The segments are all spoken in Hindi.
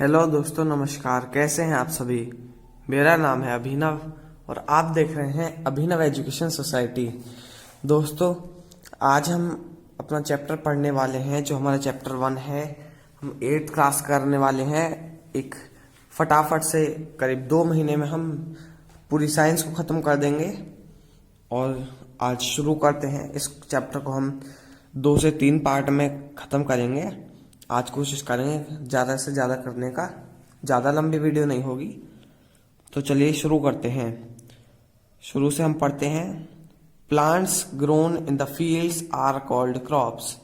हेलो दोस्तों, नमस्कार। कैसे हैं आप सभी। मेरा नाम है अभिनव और आप देख रहे हैं अभिनव एजुकेशन सोसाइटी। दोस्तों, आज हम अपना चैप्टर पढ़ने वाले हैं जो हमारा चैप्टर 1 है। हम 8th क्लास करने वाले हैं। एक फटाफट से करीब 2 महीने में हम पूरी साइंस को ख़त्म कर देंगे और आज शुरू करते हैं। इस चैप्टर को हम 2 से 3 पार्ट में ख़त्म करेंगे। आज कोशिश करेंगे ज़्यादा से ज़्यादा करने का, ज़्यादा लंबी वीडियो नहीं होगी। तो चलिए शुरू करते हैं। शुरू से हम पढ़ते हैं। Plants grown in the fields are called crops.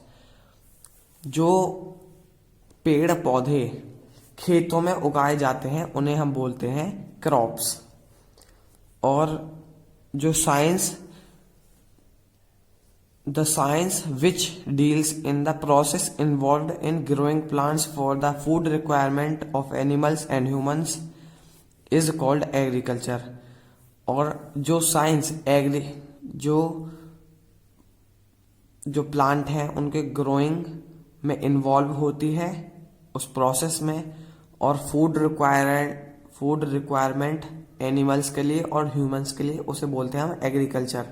जो पेड़ पौधे खेतों में उगाए जाते हैं उन्हें हम बोलते हैं क्रॉप्स। और जो the science which deals in the process involved in growing plants for the food requirement of animals and humans is called agriculture। और जो साइंस जो प्लांट हैं उनके ग्रोइंग में इन्वॉल्व होती है उस प्रोसेस में, और फूड रिक्वायरमेंट एनिमल्स के लिए और ह्यूमंस के लिए, उसे बोलते हैं हम एग्रीकल्चर।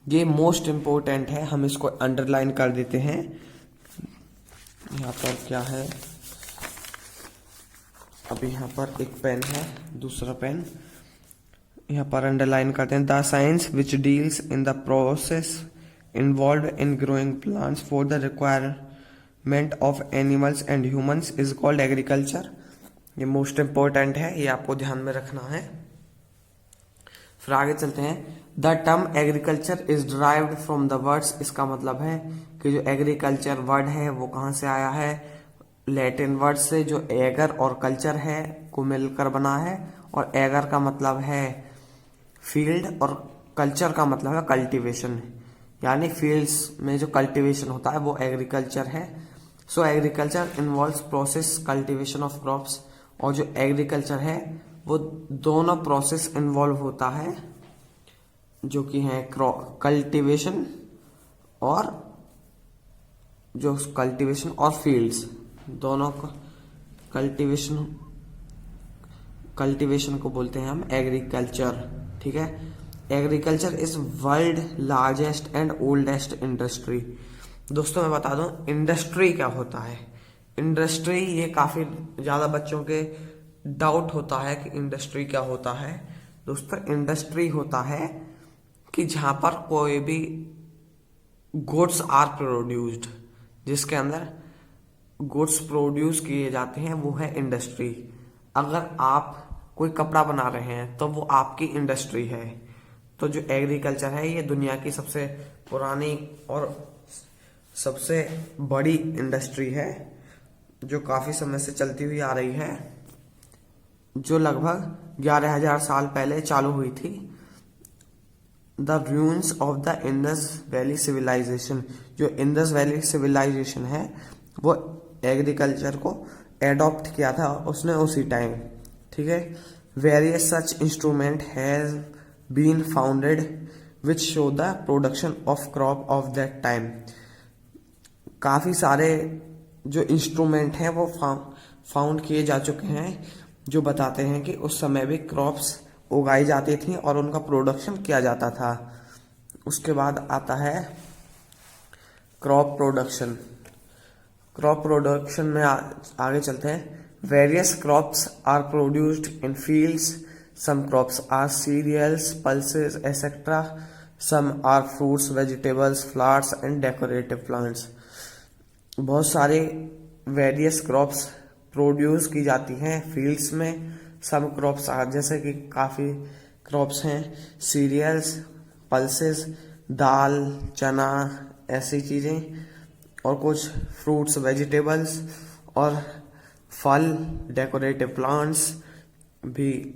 ये मोस्ट इम्पोर्टेंट है, हम इसको अंडरलाइन कर देते हैं। यहाँ पर क्या है, अभी यहाँ पर एक पेन है, दूसरा पेन यहाँ पर अंडरलाइन करते हैं। The science which deals in the process involve in growing plants for the requirement of animals and humans is called agriculture. ये मोस्ट इम्पोर्टेंट है, ये आपको ध्यान में रखना है। फिर आगे चलते हैं। The term agriculture is derived from the words. इसका मतलब है कि जो एग्रीकल्चर वर्ड है वो कहाँ से आया है, लैटिन वर्ड से, जो एगर और कल्चर है को मिलकर बना है। और एगर का मतलब है फील्ड और कल्चर का मतलब है कल्टीवेशन, यानी फील्ड्स में जो कल्टीवेशन होता है वो एग्रीकल्चर है। सो agriculture involves process cultivation of crops. और जो एग्रीकल्चर है वो दोनों प्रोसेस इन्वॉल्व होता है, जो कि है कल्टीवेशन और फील्ड्स दोनों को। कल्टीवेशन को बोलते हैं हम एग्रीकल्चर। ठीक है। Agriculture is world largest and oldest industry. दोस्तों मैं बता दूं इंडस्ट्री क्या होता है। इंडस्ट्री, ये काफी ज्यादा बच्चों के डाउट होता है कि इंडस्ट्री क्या होता है। दोस्तों इंडस्ट्री होता है कि जहां पर कोई भी गुड्स आर प्रोड्यूस्ड, जिसके अंदर गुड्स प्रोड्यूस किए जाते हैं, वो है इंडस्ट्री। अगर आप कोई कपड़ा बना रहे हैं तो वो आपकी इंडस्ट्री है। तो जो एग्रीकल्चर है ये दुनिया की सबसे पुरानी और सबसे बड़ी इंडस्ट्री है, जो काफी समय से चलती हुई आ रही है, जो लगभग 11,000 साल पहले चालू हुई थी। The ruins of the Indus valley civilisation. जो इंडस वैली सिविलाइजेशन है वो एग्रीकल्चर को एडॉप्ट किया था उसने उसी टाइम। ठीक है। Various such instrument has been founded which show the production of crop of that time. काफी सारे जो इंस्ट्रूमेंट हैं वो फाउंड किए जा चुके हैं, जो बताते हैं कि उस समय भी क्रॉप्स उगाई जाती थी और उनका प्रोडक्शन किया जाता था। उसके बाद आता है क्रॉप प्रोडक्शन। क्रॉप प्रोडक्शन में आगे चलते हैं। Various crops are produced in fields. Some crops are cereals, pulses etcetera. Some are fruits, vegetables, flowers and decorative plants. बहुत सारे वेरियस क्रॉप्स प्रोड्यूस की जाती हैं फील्ड्स में। सब क्रॉप्स जैसे कि काफ़ी क्रॉप्स हैं, सीरियल्स, पल्सेस, दाल, चना, ऐसी चीज़ें, और कुछ फ्रूट्स, वेजिटेबल्स और फल, डेकोरेटिव प्लांट्स भी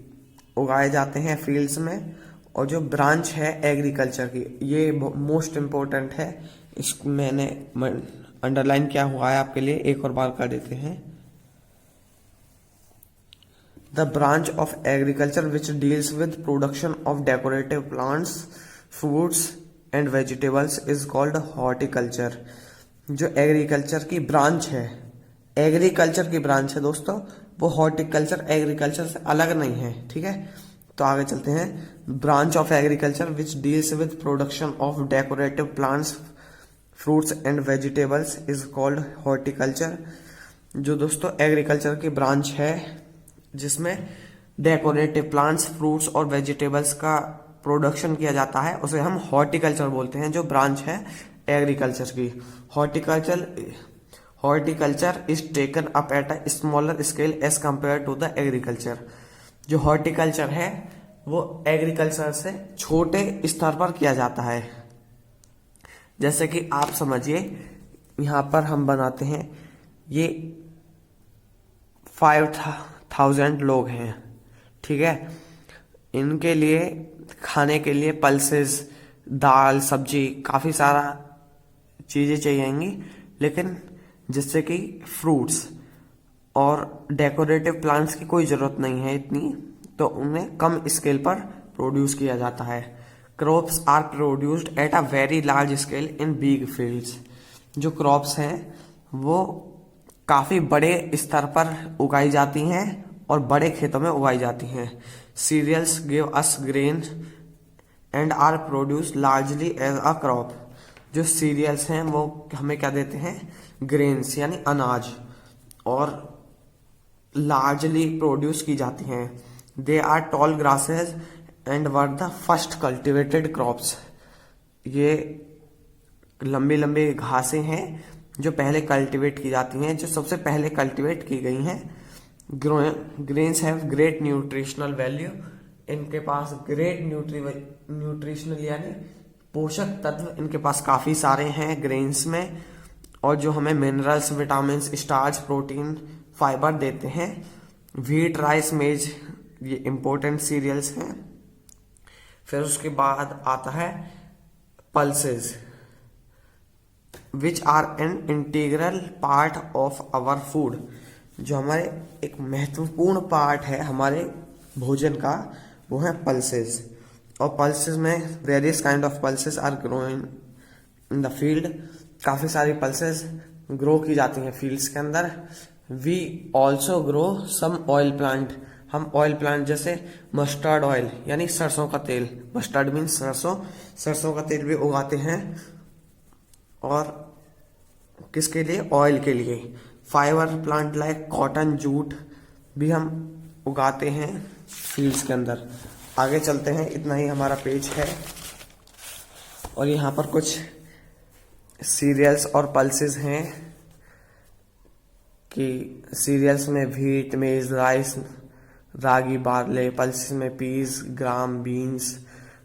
उगाए जाते हैं फील्ड्स में। और जो ब्रांच है एग्रीकल्चर की, ये मोस्ट इम्पोर्टेंट है, इसको मैंने अंडरलाइन किया हुआ है आपके लिए, एक और बार कर देते हैं। The branch of agriculture which deals with production of decorative plants, fruits and vegetables is called horticulture। जो एग्रीकल्चर की ब्रांच है, दोस्तों, वो हॉर्टिकल्चर एग्रीकल्चर से अलग नहीं है, ठीक है। तो आगे चलते हैं। Branch of agriculture which deals with production of decorative plants, fruits and vegetables is called horticulture. जो दोस्तों एग्रीकल्चर की ब्रांच है जिसमें डेकोरेटिव प्लांट्स, फ्रूट्स और वेजिटेबल्स का प्रोडक्शन किया जाता है, उसे हम हॉर्टिकल्चर बोलते हैं, जो ब्रांच है एग्रीकल्चर की। Horticulture is taken up at a smaller scale as compare to the agriculture. जो हॉर्टिकल्चर है वो एग्रीकल्चर से छोटे स्तर पर किया जाता है। जैसे कि आप समझिए, यहां पर हम बनाते हैं, ये 5000 लोग हैं, ठीक है। इनके लिए खाने के लिए पल्सेस, दाल, सब्जी, काफी सारा चीजें चाहिएंगी, लेकिन जिससे कि फ्रूट्स और डेकोरेटिव प्लांट्स की कोई जरूरत नहीं है इतनी, तो उन्हें कम स्केल पर प्रोड्यूस किया जाता है। Crops are produced at a very large scale in big fields. जो क्रॉप्स हैं वो काफी बड़े स्तर पर उगाई जाती हैं और बड़े खेतों में उगाई जाती हैं। Cereals give us grain and are produce largely as a crop. जो सीरियल्स हैं वो हमें क्या देते हैं, ग्रेन्स यानी अनाज, और लार्जली प्रोड्यूस की जाती हैं। They are tall grasses and were the first cultivated crops. ये लंबी लंबी घासें हैं जो पहले कल्टीवेट की जाती हैं, जो सबसे पहले कल्टीवेट की गई हैं। Grains have great nutritional value. इनके पास ग्रेट न्यूट्रिशनल यानी पोषक तत्व इनके पास काफी सारे हैं ग्रेन्स में, और जो हमें minerals, vitamin, starch, protein, fibre देते हैं। व्हीट, राइस, मेज ये इंपॉर्टेंट सीरियल्स हैं। फिर उसके बाद आता है pulses which are an integral part of our food. जो हमारे एक महत्वपूर्ण पार्ट है हमारे भोजन का, वो है पल्सेस। और पल्सेस में various kind of pulses are growing in the field. काफी सारी पल्सेस ग्रो की जाती हैं फील्ड्स के अंदर। We also grow some oil plant. हम ऑयल प्लांट जैसे मस्टर्ड ऑयल यानी सरसों का तेल, मस्टर्ड मीन्स सरसों, सरसों का तेल भी उगाते हैं। और किसके लिए, ऑयल के लिए। Fibre plant like cotton, jute भी हम उगाते हैं फील्ड्स के अंदर। आगे चलते हैं, इतना ही हमारा पेज है। और यहाँ पर कुछ सीरियल्स और पल्सेस हैं कि सीरियल्स में wheat, maize, rice, ragi, barley. Pulses में पीस, ग्राम, बीन्स।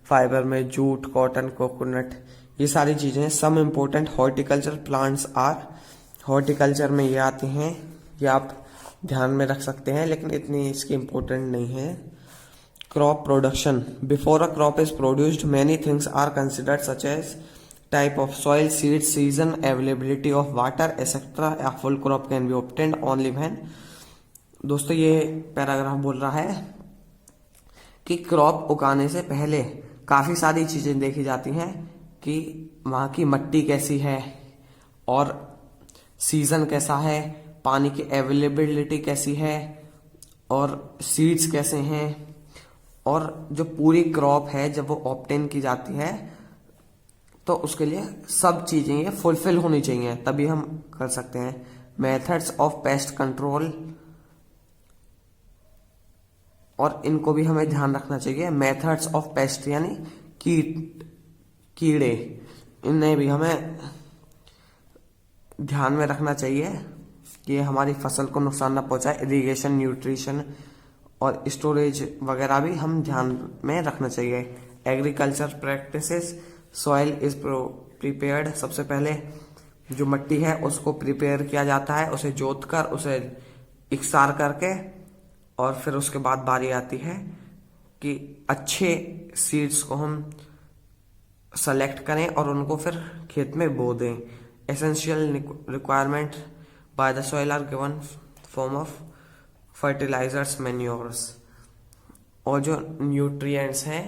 फाइबर में जूट, कॉटन, कोकोनट, ये सारी चीजें। Some important horticulture plants are. Horticulture में ये आते हैं, ये आप ध्यान में रख सकते हैं, लेकिन इतनी इसकी इम्पोर्टेंट नहीं है। Crop production. Before a crop is produced many things are considered such as type of soil, seed, season, availability of water etcetera. A full crop can be obtained only when। दोस्तों ये पैराग्राफ बोल रहा है कि क्रॉप उगाने से पहले काफी सारी चीजें देखी जाती हैं कि वहां की मिट्टी कैसी है, और सीजन कैसा है, पानी की अवेलेबिलिटी कैसी है, और सीड्स कैसे हैं। और जो पूरी क्रॉप है जब वो ऑब्टेन की जाती है तो उसके लिए सब चीजें ये फुलफिल होनी चाहिए, तभी हम कर सकते हैं। मेथड्स ऑफ पेस्ट कंट्रोल, और इनको भी हमें ध्यान रखना चाहिए। मेथड्स ऑफ पेस्ट यानी कीड़े, इन्हें भी हमें ध्यान में रखना चाहिए कि हमारी फसल को नुकसान ना पहुंचाए। इरिगेशन, न्यूट्रिशन और स्टोरेज वगैरह भी हम ध्यान में रखना चाहिए। Agriculture practices. Soil is prepared. सबसे पहले जो मिट्टी है उसको प्रिपेयर किया जाता है, उसे जोत कर, उसे इकसार करके, और फिर उसके बाद बारी आती है कि अच्छे सीड्स को हम सेलेक्ट करें और उनको फिर खेत में बो दें। Essential requirement by the soil are given form of fertilisers, manures. और जो न्यूट्रिएंट्स हैं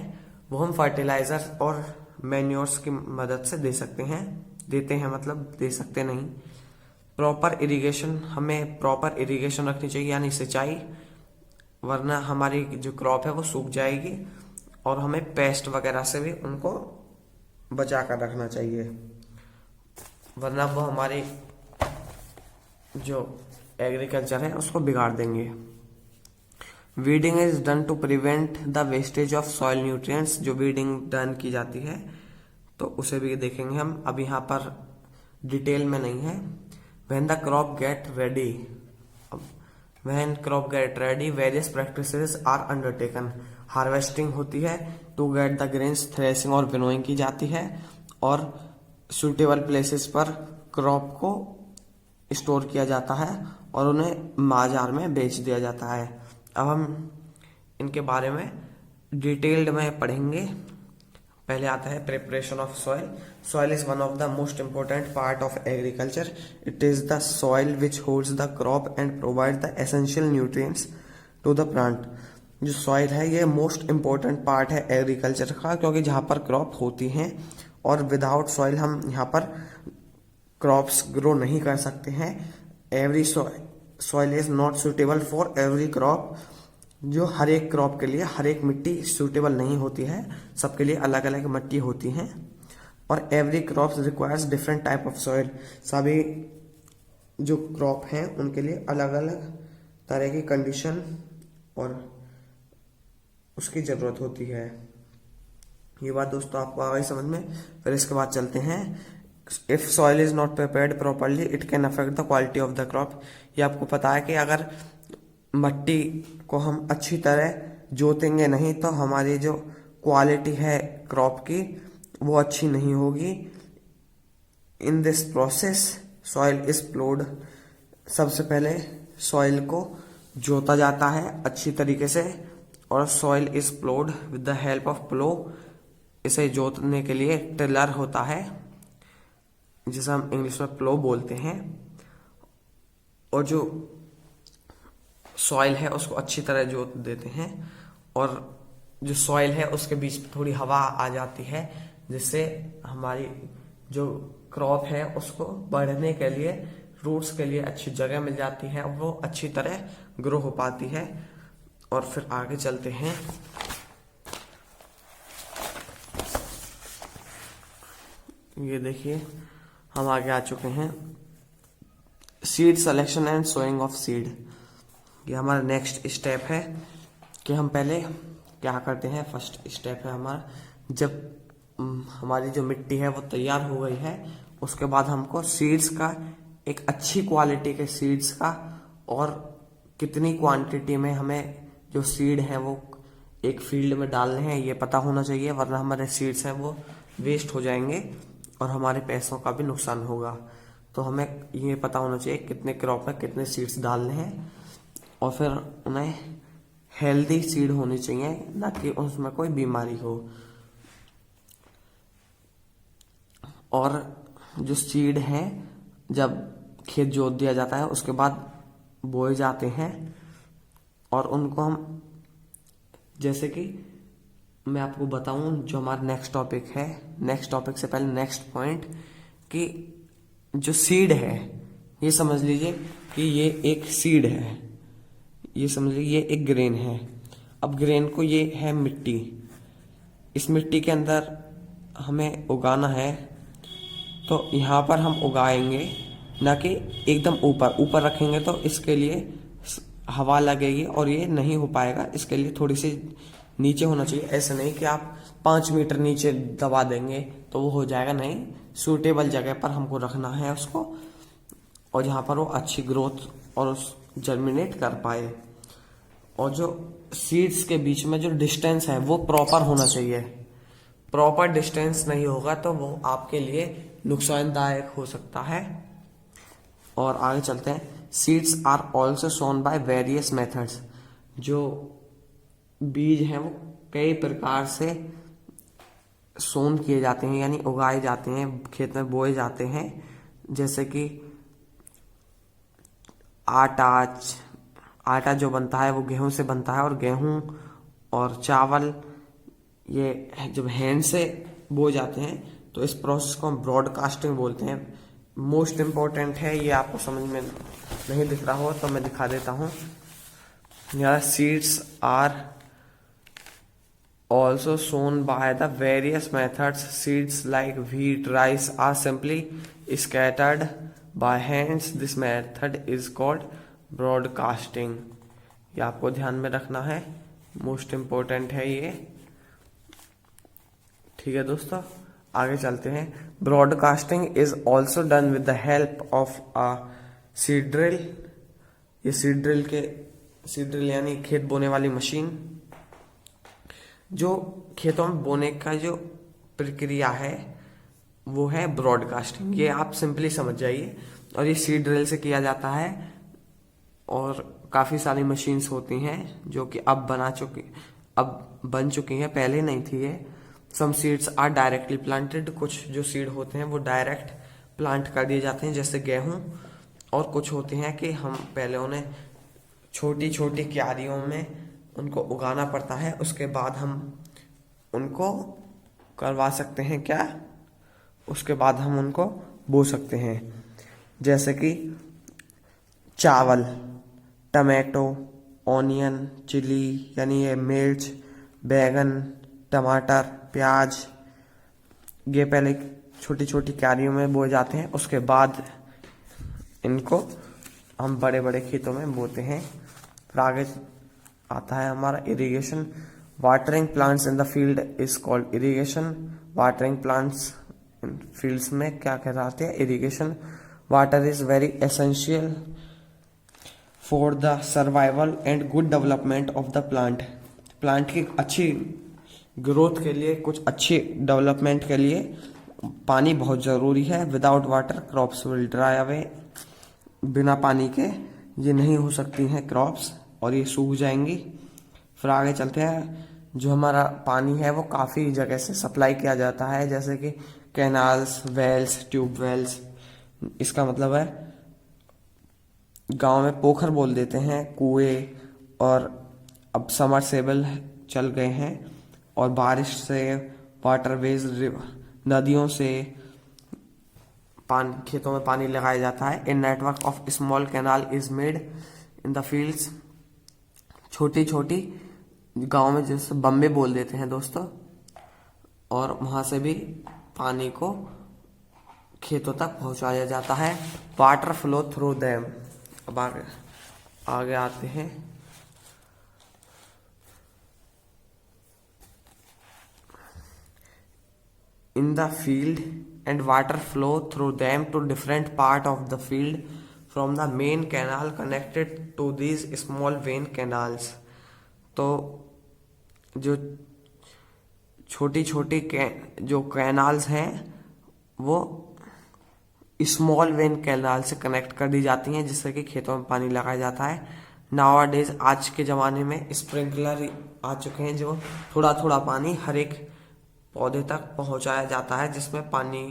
वो हम फर्टिलाइजर्स और मैन्योर्स की मदद से दे सकते हैं, देते हैं मतलब दे सकते नहीं। प्रॉपर इरिगेशन, हमें प्रॉपर इरिगेशन रखनी चाहिए यानी सिंचाई, वरना हमारी जो क्रॉप है वो सूख जाएगी। और हमें पेस्ट वगैरह से भी उनको बचा कर रखना चाहिए, वरना वो हमारी जो एग्रीकल्चर है उसको बिगाड़ देंगे। Weeding is done to prevent the wastage of soil nutrients. जो वीडिंग डन की जाती है तो उसे भी देखेंगे हम, अब यहाँ पर डिटेल में नहीं है। When the crop get ready, when crop get ready various practices are undertaken. Harvesting होती है, to get the grains threshing और विनोइंग की जाती है, और सुटेबल प्लेसेस पर क्रॉप को स्टोर किया जाता है और उन्हें बाजार में बेच दिया जाता है। अब हम इनके बारे में डिटेल्ड में पढ़ेंगे। पहले आता है preparation of soil. Soil is one of the most important part of agriculture. It is the soil which holds the crop and provide the essential nutrients to the plant. जो सॉइल है ये मोस्ट इंपॉर्टेंट पार्ट है एग्रीकल्चर का, क्योंकि जहाँ पर क्रॉप होती हैं और विदाउट सॉइल हम यहाँ पर क्रॉप्स ग्रो नहीं कर सकते हैं। Every soil is not suitable for every crop. जो हर एक क्रॉप के लिए हर एक मिट्टी सूटेबल नहीं होती है, सबके लिए अलग अलग मिट्टी होती हैं। और every crop requires different type of soil. सभी जो क्रॉप हैं उनके लिए अलग अलग तरह की कंडीशन और उसकी जरूरत होती है। ये बात दोस्तों आपको आ गई समझ में। फिर इसके बाद चलते हैं, if soil is not prepared properly it can affect the quality of the crop. ये आपको पता है कि अगर मट्टी को हम अच्छी तरह जोतेंगे नहीं तो हमारी जो क्वालिटी है क्रॉप की वो अच्छी नहीं होगी। इन दिस प्रोसेस सॉइल इज प्लोड। सबसे पहले सॉइल को जोता जाता है अच्छी तरीके से, और soil is ploughed with the help of plough. इसे जोतने के लिए टिलर होता है जिसे हम इंग्लिश में प्लो बोलते हैं। और जो सॉइल है उसको अच्छी तरह जोत देते हैं, और जो सॉइल है उसके बीच में थोड़ी हवा आ जाती है जिससे हमारी जो क्रॉप है उसको बढ़ने के लिए, रूट्स के लिए अच्छी जगह मिल जाती है, वो अच्छी तरह ग्रो हो पाती है। और फिर आगे चलते हैं। ये देखिए हम आगे आ चुके हैं, seed selection and sowing of seed. ये हमारा नेक्स्ट स्टेप है कि हम पहले क्या करते हैं। फर्स्ट स्टेप है हमारा, जब हमारी जो मिट्टी है वो तैयार हो गई है उसके बाद हमको सीड्स का, एक अच्छी क्वालिटी के सीड्स का, और कितनी क्वांटिटी में हमें जो सीड है वो एक फील्ड में डालने हैं ये पता होना चाहिए, वरना हमारे सीड्स हैं वो वेस्ट हो जाएंगे और हमारे पैसों का भी नुकसान होगा। तो हमें ये पता होना चाहिए कितने क्रॉप में कितने सीड्स डालने हैं, और फिर उन्हें हेल्दी सीड होनी चाहिए, ना कि उसमें कोई बीमारी हो। और जो सीड है जब खेत जोत दिया जाता है उसके बाद बोए जाते हैं, और उनको हम, जैसे कि मैं आपको बताऊं जो हमारा नेक्स्ट टॉपिक है, नेक्स्ट टॉपिक से पहले नेक्स्ट पॉइंट, कि जो सीड है ये समझ लीजिए कि ये एक सीड है, ये समझ लीजिए ये एक ग्रेन है। अब ग्रेन को, ये है मिट्टी, इस मिट्टी के अंदर हमें उगाना है, तो यहाँ पर हम उगाएंगे, ना कि एकदम ऊपर ऊपर रखेंगे तो इसके लिए हवा लगेगी और ये नहीं हो पाएगा। इसके लिए थोड़ी सी नीचे होना चाहिए। ऐसे नहीं कि आप 5 मीटर नीचे दबा देंगे तो वो हो जाएगा, नहीं, सूटेबल जगह पर हमको रखना है उसको, और जहाँ पर वो अच्छी ग्रोथ और जर्मिनेट कर पाए। और जो सीड्स के बीच में जो डिस्टेंस है वो प्रॉपर होना चाहिए। प्रॉपर डिस्टेंस नहीं होगा तो वो आपके लिए नुकसानदायक हो सकता है। और आगे चलते हैं, seeds are also sown by various methods. जो बीज हैं वो कई प्रकार से सोन किए जाते हैं, यानी उगाए जाते हैं, खेत में बोए जाते हैं। जैसे कि आटा जो बनता है वो गेहूं से बनता है, और गेहूं और चावल ये जब हैंड से बोए जाते हैं तो इस प्रोसेस को हम ब्रॉडकास्टिंग बोलते हैं। मोस्ट इम्पोर्टेंट है, ये आपको समझ में नहीं दिख रहा हो तो मैं दिखा देता हूँ। यहाँ seeds are also shown by the various methods. Seeds like wheat, rice are simply scattered by hands. This method is called broadcasting. ये आपको ध्यान में रखना है, मोस्ट इम्पोर्टेंट है ये। ठीक है दोस्तों, आगे चलते हैं। Broadcasting is also done with the help of a seed drill. ये सीड ड्रिल यानी खेत बोने वाली मशीन। जो खेतों में बोने का जो प्रक्रिया है वो है ब्रॉडकास्टिंग, ये आप सिंपली समझ जाइए। और ये सीड ड्रिल से किया जाता है और काफ़ी सारी मशीन्स होती हैं जो कि अब बन चुकी हैं, पहले नहीं थी ये। Some seeds are directly planted, कुछ जो सीड होते हैं वो डायरेक्ट प्लांट कर दिए जाते हैं जैसे गेहूं। और कुछ होते हैं कि हम पहले उन्हें छोटी छोटी क्यारियों में उनको उगाना पड़ता है, उसके बाद हम उनको करवा सकते हैं क्या, उसके बाद हम उनको बो सकते हैं। जैसे कि चावल, टमाटो, ऑनियन, चिली यानी ये मिर्च, बैगन, टमाटर, प्याज, ये पहले छोटी छोटी क्यारियों में बोए जाते हैं, उसके बाद इनको हम बड़े बड़े खेतों में बोते हैं। फिर आगे आता है हमारा irrigation. Watering plants in the field is called irrigation. Watering plants in fields में क्या कहलाते हैं, irrigation. Water is very essential for the survival and good development of the plant. Plant की अच्छी ग्रोथ के लिए, कुछ अच्छी डेवलपमेंट के लिए पानी बहुत जरूरी है। Without water crops will dry away. बिना पानी के ये नहीं हो सकती हैं क्रॉप्स और ये सूख जाएंगी। फिर आगे चलते हैं। जो हमारा पानी है वो काफ़ी जगह से सप्लाई किया जाता है, जैसे कि कैनाल्स, वेल्स, ट्यूब वेल्स। इसका मतलब है गांव में पोखर बोल देते हैं, कुएं, और अब समरसेबल चल गए हैं। और बारिश से, वाटरवेज, नदियों से खेतों में पानी लगाया जाता है। A network of small canal is made in the fields. छोटी छोटी गांव में जैसे बम्बे बोल देते हैं दोस्तों, और वहां से भी पानी को खेतों तक पहुंचाया जाता है। Water flow through dam. अब आगे आते हैं। In the field and water flow through them to different part of the field from the main canal connected to these small vein canals। तो जो छोटी छोटी जो कैनाल्स हैं वो स्मॉल वेन कैनाल से कनेक्ट कर दी जाती हैं, जिससे कि खेतों में पानी लगाया जाता है। नाउअडेज, आज के ज़माने में स्प्रिंकलर आ चुके हैं जो थोड़ा थोड़ा पानी हर एक पौधे तक पहुंचाया जाता है, जिसमें पानी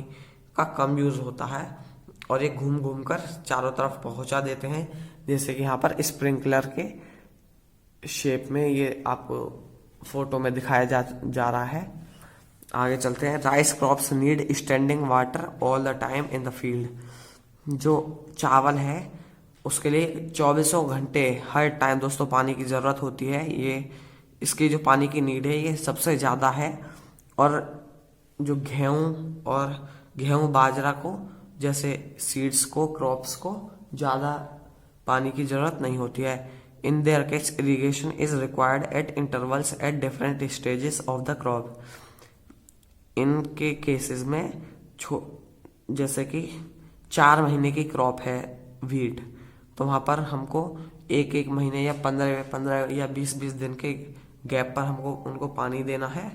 का कम यूज होता है और ये घूम घूम कर चारों तरफ पहुंचा देते हैं, जैसे कि यहाँ पर स्प्रिंकलर के शेप में ये आपको फोटो में दिखाया जा रहा है। आगे चलते हैं। Rice crops need standing water all the time in the field. जो चावल है उसके लिए 24 घंटे हर टाइम दोस्तों पानी की ज़रूरत होती है। ये इसकी जो पानी की नीड है ये सबसे ज़्यादा है। और जो गेहूं बाजरा को जैसे सीड्स को, क्रॉप्स को ज़्यादा पानी की ज़रूरत नहीं होती है। In their case irrigation is required at intervals at different stages of the crop. इनके केसेस में जैसे कि 4 महीने की क्रॉप है व्हीट, तो वहाँ पर हमको एक महीने या 15 या 20 दिन के गैप पर हमको उनको पानी देना है,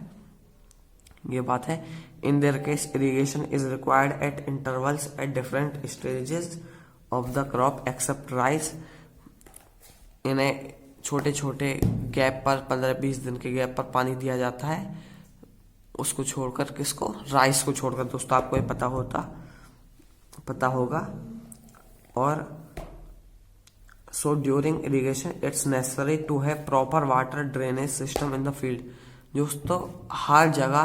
ये बात है। In their case irrigation is required at intervals at different stages of the crop except rice. इन्हें छोटे छोटे गैप पर 15-20 दिन के गैप पर पानी दिया जाता है, उसको छोड़कर, किसको, राइस को छोड़कर दोस्तों, आपको ये पता होगा। और so during irrigation it's necessary to have proper water drainage system in the field. दोस्तों हर जगह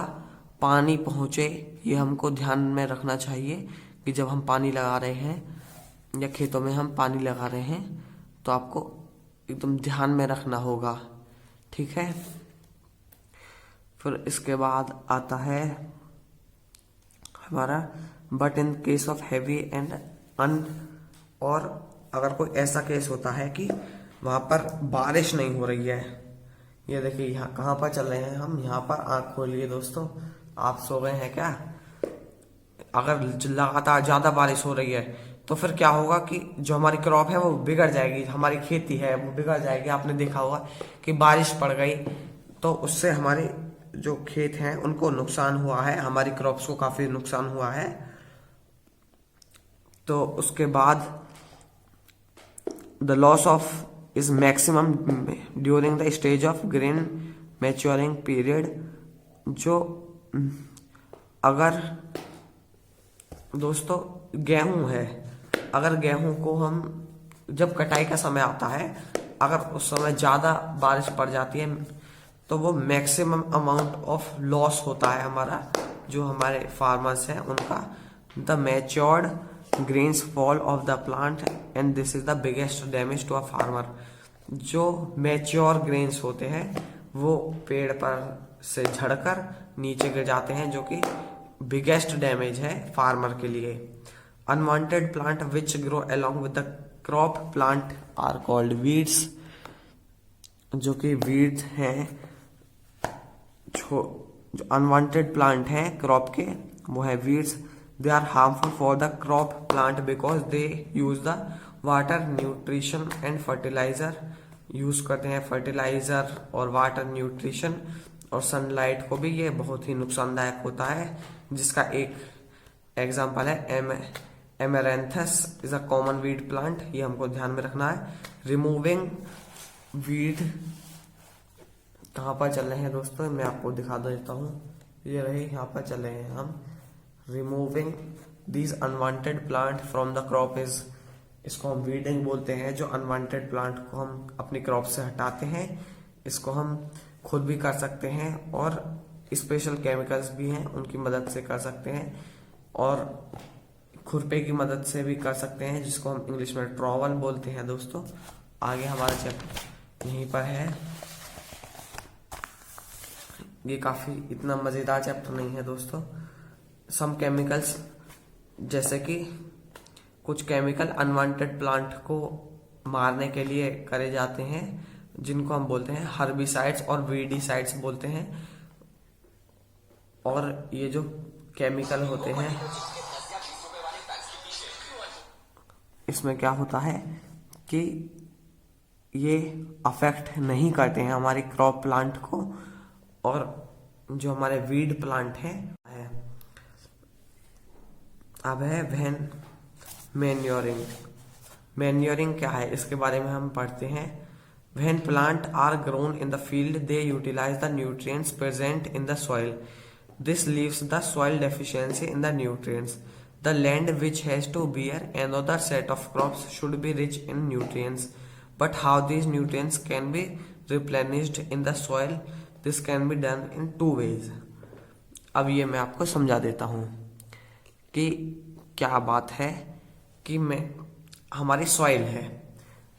पानी पहुंचे, ये हमको ध्यान में रखना चाहिए कि जब हम पानी लगा रहे हैं या खेतों में हम पानी लगा रहे हैं तो आपको एकदम ध्यान में रखना होगा, ठीक है। फिर इसके बाद आता है हमारा but in case of heavy and और अगर कोई ऐसा केस होता है कि वहां पर बारिश नहीं हो रही है, ये देखिए यहाँ कहाँ पर चल रहे हैं हम, यहाँ पर आंख खोलिए दोस्तों, आप सो गए हैं क्या। अगर लगातार ज्यादा बारिश हो रही है तो फिर क्या होगा कि जो हमारी क्रॉप है वो बिगड़ जाएगी, हमारी खेती है वो बिगड़ जाएगी। आपने देखा होगा कि बारिश पड़ गई तो उससे हमारे जो खेत हैं उनको नुकसान हुआ है, हमारी क्रॉप्स को काफी नुकसान हुआ है। तो उसके बाद the loss of is maximum during the stage of grain maturing period. जो अगर दोस्तों गेहूं है, अगर गेहूं को हम जब कटाई का समय आता है, अगर उस समय ज्यादा बारिश पड़ जाती है तो वो मैक्सिमम अमाउंट ऑफ लॉस होता है हमारा, जो हमारे फार्मर्स हैं उनका। The matured grains fall off the plant and this is the biggest damage to a farmer. जो मैच्योर ग्रेन्स होते हैं वो पेड़ पर से झड़कर नीचे गिर जाते हैं, जो कि बिगेस्ट डैमेज है फार्मर के लिए। Unwanted plant which grow along with the crop plant are called weeds. जो कि वीड्स हैं, जो अनवांटेड प्लांट हैं क्रॉप के, वो है weeds. They are harmful for the crop plant because they use the water, nutrition and fertiliser. Use करते हैं फर्टिलाइजर और वाटर, न्यूट्रिशन और सनलाइट को भी। ये बहुत ही नुकसानदायक होता है, जिसका एक एग्जाम्पल है amaranthus is a common weed plant. ये हमको ध्यान में रखना है। रिमूविंग वीड कहाँ पर चल रहे हैं दोस्तों, मैं आपको दिखा देता हूँ। ये रहे, यहाँ पर चल रहे हैं हम। Removing these unwanted plant from the crop is, इसको हम वीडिंग बोलते हैं। जो अनवांटेड प्लांट को हम अपनी क्रॉप से हटाते हैं, इसको हम खुद भी कर सकते हैं और स्पेशल केमिकल्स भी हैं उनकी मदद से कर सकते हैं, और खुरपे की मदद से भी कर सकते हैं, जिसको हम इंग्लिश में ट्रॉवल बोलते हैं दोस्तों। आगे हमारा चैप्टर यहीं पर है। ये काफी इतना मजेदार चैप्टर नहीं है दोस्तों। सम केमिकल्स, जैसे कि कुछ केमिकल अनवांटेड प्लांट को मारने के लिए करे जाते हैं, जिनको हम बोलते हैं हर्बिसाइड्स और वीडिसाइड्स बोलते हैं। और ये जो केमिकल होते हैं, इसमें क्या होता है कि ये अफेक्ट नहीं करते हैं हमारे क्रॉप प्लांट को, और जो हमारे वीड प्लांट हैं। अब है वैन मैन्योरिंग। मैन्योरिंग क्या है, इसके बारे में हम पढ़ते हैं। When plants are grown in the field, they utilize the nutrients present in the soil. This leaves the soil deficiency in the nutrients. The land which has to bear another set of crops should be rich in nutrients. But how these nutrients can be replenished in the soil, this can be done in two ways. अब ये मैं आपको समझा देता हूँ कि क्या बात है कि हमारी सॉइल है।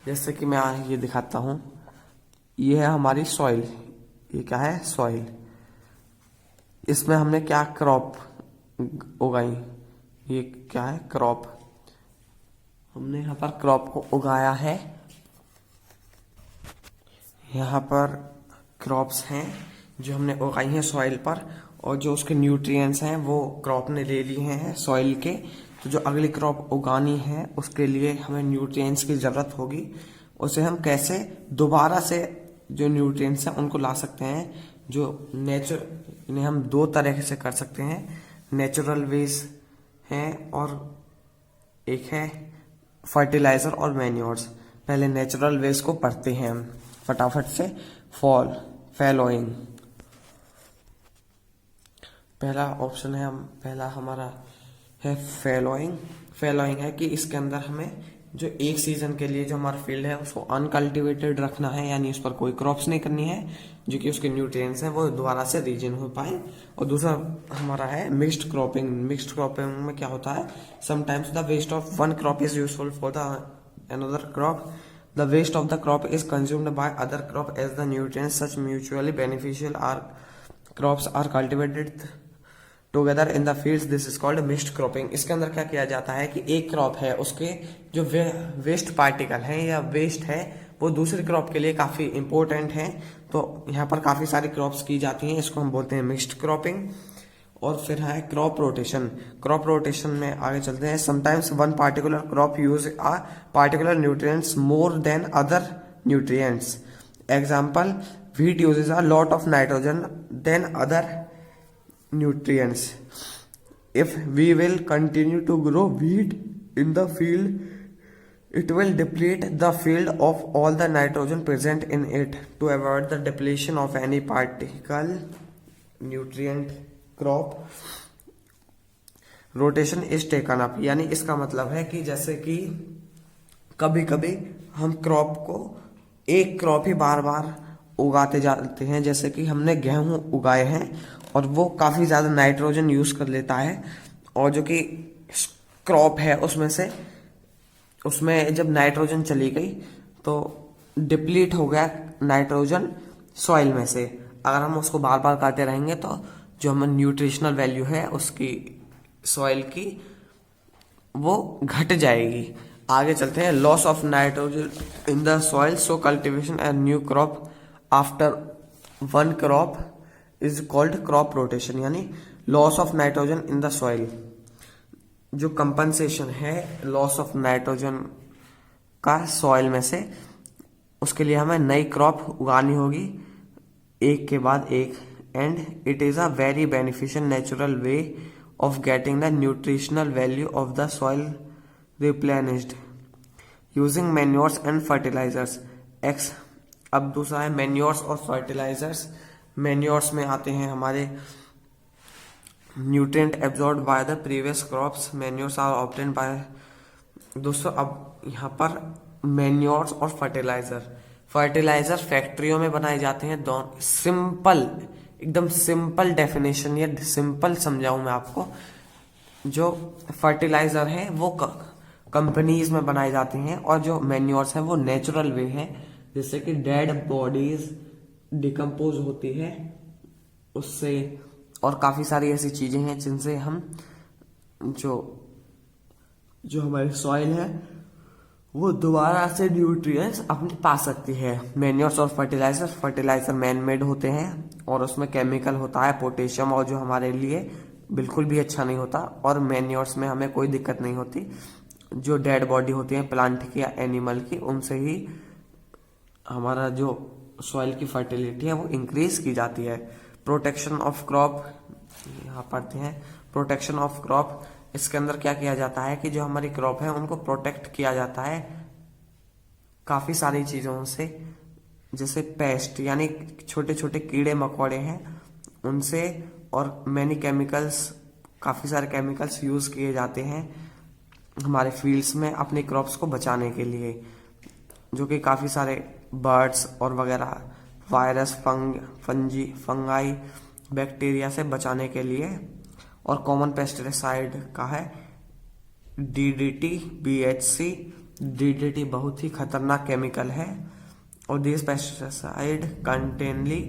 जैसे कि मैं ये दिखाता हूं, ये है हमारी सॉइल। ये क्या है, सॉइल। इसमें हमने क्या क्रॉप उगाई, ये क्या है, क्रॉप। हमने यहाँ पर क्रॉप को उगाया है। यहाँ पर क्रॉप्स हैं जो हमने उगाई हैं सॉइल पर, और जो उसके न्यूट्रिएंट्स हैं वो क्रॉप ने ले लिए हैं सॉइल के। तो जो अगली क्रॉप उगानी है उसके लिए हमें न्यूट्रिएंट्स की जरूरत होगी। उसे हम कैसे दोबारा से जो न्यूट्रिएंट्स हैं उनको ला सकते हैं, जो इन्हें हम दो तरह से कर सकते हैं। नेचुरल वेज हैं और एक है फर्टिलाइजर और मैन्योर्स। पहले नेचुरल वेज को पढ़ते हैं हम फटाफट से। फॉलोइंग पहला ऑप्शन है, पहला हमारा है फॉलोइंग। फॉलोइंग है कि इसके अंदर हमें जो एक सीजन के लिए जो हमारा फील्ड है उसको अनकल्टिवेटेड रखना है, यानी उस पर कोई क्रॉप्स नहीं करनी है, जो कि उसके न्यूट्रिएंट्स हैं वो दोबारा से रीजन हो पाए। और दूसरा हमारा है मिक्स्ड क्रॉपिंग। मिक्स्ड क्रॉपिंग में क्या होता है, sometimes the waste of one crop is useful for the another crop, the waste of the crop is consumed by other crop as the nutrients such mutually beneficial are crops are cultivated together in the fields, this is called mixed cropping. इसके अंदर क्या किया जाता है कि एक क्रॉप है, उसके जो वेस्ट पार्टिकल है या वेस्ट है वो दूसरी क्रॉप के लिए काफी इंपॉर्टेंट है, तो यहाँ पर काफी सारी क्रॉप्स की जाती हैं, इसको हम बोलते हैं मिक्स्ड क्रॉपिंग। और फिर है क्रॉप रोटेशन। क्रॉप रोटेशन में आगे चलते हैं। Sometimes one particular crop use a particular nutrients more than other nutrients. Example, wheat uses a lot of nitrogen than other nutrients. If we will continue to grow wheat in the field, it will deplete the field of all the nitrogen present in it. To avoid the depletion of any particle nutrient, crop rotation is taken up. यानी इसका मतलब है कि जैसे कि कभी कभी हम क्रॉप को एक क्रॉप ही बार बार उगाते जाते हैं, जैसे कि हमने गेहूं उगाए हैं और वो काफी ज्यादा नाइट्रोजन यूज कर लेता है, और जो कि क्रॉप है उसमें जब नाइट्रोजन चली गई तो डिप्लीट हो गया नाइट्रोजन सॉइल में से। अगर हम उसको बार बार काटते रहेंगे तो जो हमें न्यूट्रिशनल वैल्यू है उसकी सॉइल की वो घट जाएगी। आगे चलते हैं। Loss of nitrogen in the soil, so cultivation and new crop after one crop is called crop rotation. यानी loss of nitrogen in the soil, जो कंपनसेशन है लॉस ऑफ नाइट्रोजन का सॉइल में से, उसके लिए हमें नई क्रॉप उगानी होगी एक के बाद एक। And it is a very beneficial natural way of getting the nutritional value of the soil replenished using manures and fertilizers. X। अब दूसरा है मैन्योर्स और फर्टिलाइजर्स। मैन्योर्स में आते हैं हमारे nutrient absorbed by the previous crops, manures are obtained by. दोस्तों अब यहाँ पर मैन्योर्स और फर्टिलाइजर फैक्ट्रियों में बनाए जाते हैं। दोनों सिंपल, एकदम सिंपल डेफिनेशन या सिंपल समझाऊं मैं आपको, जो फर्टिलाइजर है वो कंपनीज में बनाए जाते हैं, और जो मैन्योर्स है वो नेचुरल वे है, जिससे कि डेड बॉडीज डिकम्पोज होती है उससे, और काफी सारी ऐसी चीजें हैं जिनसे हम जो हमारी सॉइल है वो दोबारा से न्यूट्रिएंट्स अपने पा सकती है। मैन्योर्स और फर्टिलाइजर मैन मेड होते हैं और उसमें केमिकल होता है पोटेशियम, और जो हमारे लिए बिल्कुल भी अच्छा नहीं होता। और मैन्योर्स में हमें कोई दिक्कत नहीं होती, जो डेड बॉडी होती है प्लांट की या एनिमल की, उनसे ही हमारा जो सॉइल की फर्टिलिटी है वो इंक्रीज की जाती है। प्रोटेक्शन ऑफ क्रॉप, यहाँ पढ़ते हैं प्रोटेक्शन ऑफ क्रॉप। इसके अंदर क्या किया जाता है कि जो हमारी क्रॉप है उनको प्रोटेक्ट किया जाता है काफी सारी चीजों से, जैसे पेस्ट यानी छोटे छोटे कीड़े मकोड़े हैं उनसे, और मैनी केमिकल्स, काफी सारे केमिकल्स यूज किए जाते हैं हमारे फील्ड्स में अपने क्रॉप्स को बचाने के लिए, जो कि काफी सारे बर्ड्स और वगैरह वायरस, फंगाई, बैक्टीरिया से बचाने के लिए। और कॉमन पेस्टिसाइड का है DDT, BHC। DDT बहुत ही खतरनाक केमिकल है, और this pesticide constantly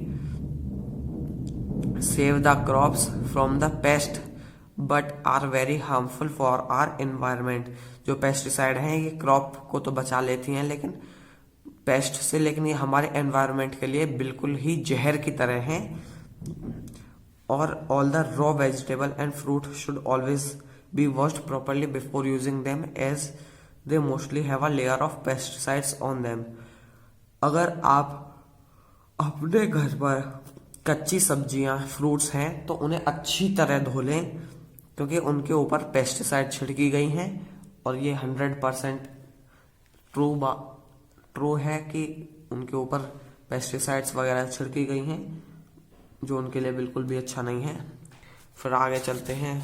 save the crops from the pest but are very harmful for our environment। जो पेस्टिसाइड हैं ये क्रॉप को तो बचा लेती हैं लेकिन पेस्ट से, लेकिन ये हमारे एनवायरनमेंट के लिए बिल्कुल ही जहर की तरह हैं। और all the raw vegetable and fruit should always be washed properly before using them as they mostly have a layer of pesticides on them. अगर आप अपने घर पर कच्ची सब्जियां, फ्रूट्स हैं तो उन्हें अच्छी तरह धो लें, क्योंकि उनके ऊपर पेस्टिसाइड छिड़की गई हैं। और ये 100% ट्रू है कि उनके ऊपर पेस्टिसाइड्स वगैरह छिड़की गई हैं, जो उनके लिए बिल्कुल भी अच्छा नहीं है। फिर आगे चलते हैं।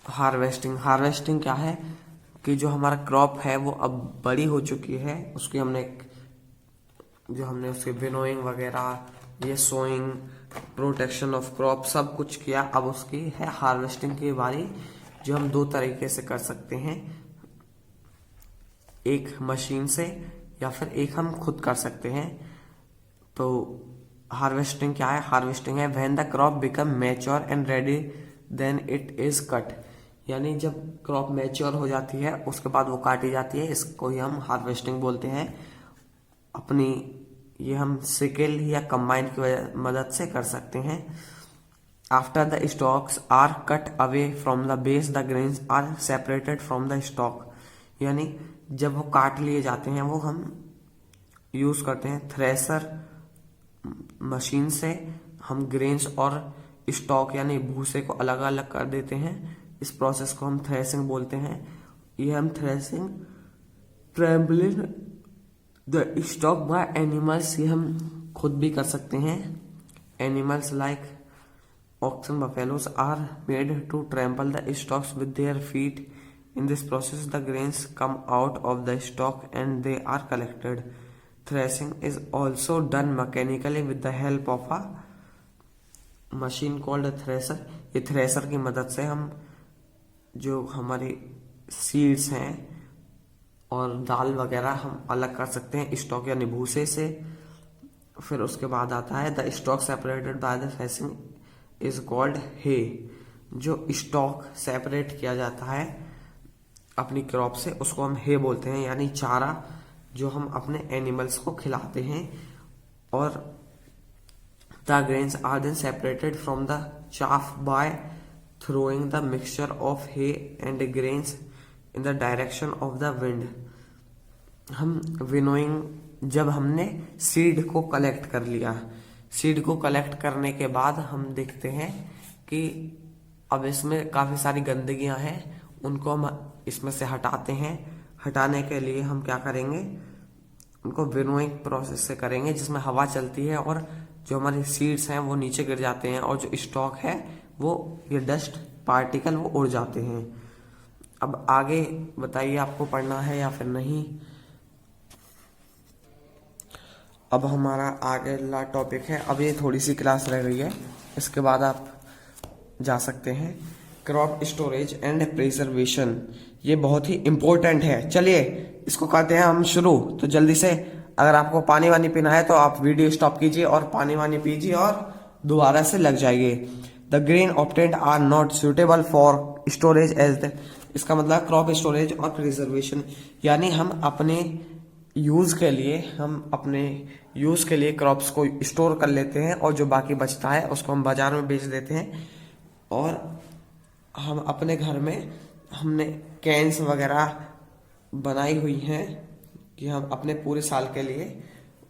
हार्वेस्टिंग क्या है? कि जो हमारा क्रॉप है वो अब बड़ी हो चुकी है, उसकी हमने उसके विनोइंग वगैरह, ये सोइंग, प्रोटेक्शन ऑफ क्रॉप सब कुछ किया। अब उसकी है हार्वेस्टिंग की बारी, जो हम दो तरीके से कर सकते हैं, एक मशीन से या फिर एक हम खुद कर सकते हैं। तो हार्वेस्टिंग क्या है? हार्वेस्टिंग है when the crop become mature and ready then it is cut, यानी जब क्रॉप मैच्योर हो जाती है उसके बाद वो काटी जाती है, इसको ही हम हार्वेस्टिंग बोलते हैं। ये हम सिकल या कंबाइन की मदद से कर सकते हैं। After the stalks are cut away from the base the grains are separated from the stalk, यानी जब वो काट लिए जाते हैं वो हम यूज करते हैं थ्रेसर मशीन से, हम ग्रेन्स और स्टॉक यानी भूसे को अलग अलग कर देते हैं। इस प्रोसेस को हम थ्रेसिंग बोलते हैं। ये हम threshing trampling the stalk by animals, ये हम खुद भी कर सकते हैं। Animals like oxen buffaloes are made to trample the stalks with their feet. In this process the grains come out of the stalk and they are collected. Threshing is also done mechanically with the help of a machine called a thresher। ये थ्रेसर की मदद से हम जो हमारे सीड्स हैं और दाल वगैरह हम अलग कर सकते हैं स्टॉक यानी भूसे से। फिर उसके बाद आता है the stalk separated by the threshing is called hay. जो स्टॉक सेपरेट किया जाता है अपनी क्रॉप से उसको हम हे बोलते हैं, यानी चारा जो हम अपने एनिमल्स को खिलाते हैं। और the grains are then separated from the chaff by throwing the mixture of hay and grains in the direction of the wind. हम विनोइंग, जब हमने सीड को कलेक्ट कर लिया, सीड को कलेक्ट करने के बाद हम देखते हैं कि अब इसमें काफी सारी गंदगियां हैं, उनको हम इसमें से हटाते हैं। हटाने के लिए हम क्या करेंगे, उनको विनोइंग प्रोसेस से करेंगे जिसमें हवा चलती है और जो हमारे सीड्स हैं वो नीचे गिर जाते हैं और जो स्टॉक है वो ये डस्ट पार्टिकल वो उड़ जाते हैं। अब आगे बताइए आपको पढ़ना है या फिर नहीं। अब हमारा अगला टॉपिक है, अब ये थोड़ी सी क्लास रह गई है, इसके बाद आप जा सकते हैं। क्रॉप स्टोरेज एंड प्रिजर्वेशन, ये बहुत ही इंपॉर्टेंट है। चलिए इसको करते हैं हम शुरू। तो जल्दी से, अगर आपको पानी वानी पीना है तो आप वीडियो स्टॉप कीजिए और पानी वानी पीजिए और दोबारा से लग जाइए। The grain obtained are not suitable for storage as the, इसका मतलब क्रॉप स्टोरेज और प्रिजर्वेशन, यानी हम अपने यूज के लिए क्रॉप्स को स्टोर कर लेते हैं और जो बाकी बचता है उसको हम बाजार में बेच देते हैं। और हम अपने घर में हमने कैंस वगैरह बनाई हुई हैं कि हम अपने पूरे साल के लिए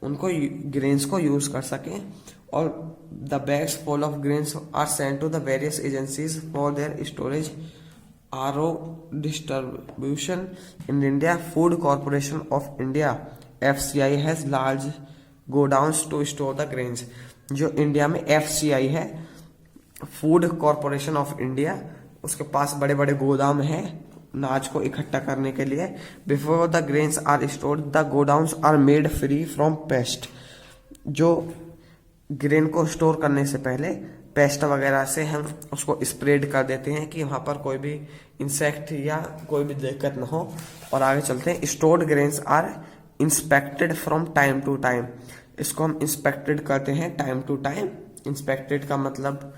उनको ग्रेन्स को यूज कर सकें। और the bags full of grains are sent to the various agencies for their storage or distribution in India. Food corporation of India FCI has large godowns to store the grains. जो इंडिया में FCI है, फूड कॉर्पोरेशन ऑफ इंडिया, उसके पास बड़े बड़े गोदाम हैं अनाज को इकट्ठा करने के लिए। Before the grains are stored the godowns are made free from pest. जो ग्रेन को स्टोर करने से पहले पेस्ट वगैरह से हम उसको स्प्रेड कर देते हैं कि वहां पर कोई भी इंसेक्ट या कोई भी दिक्कत ना हो। और आगे चलते हैं। Stored grains are inspected from time to time, इसको हम इंस्पेक्टेड करते हैं टाइम टू टाइम। इंस्पेक्टेड का मतलब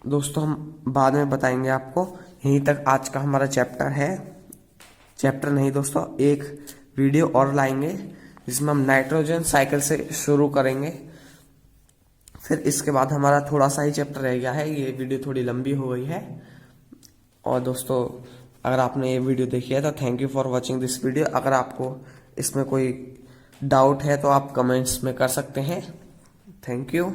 दोस्तों हम बाद में बताएंगे आपको। यहीं तक आज का हमारा चैप्टर है। चैप्टर नहीं दोस्तों, एक वीडियो और लाएंगे जिसमें हम नाइट्रोजन साइकिल से शुरू करेंगे। फिर इसके बाद हमारा थोड़ा सा ही चैप्टर रह गया है। ये वीडियो थोड़ी लंबी हो गई है। और दोस्तों अगर आपने ये वीडियो देखी है तो thank you for watching this video. अगर आपको इसमें कोई डाउट है तो आप कमेंट्स में कर सकते हैं। Thank you.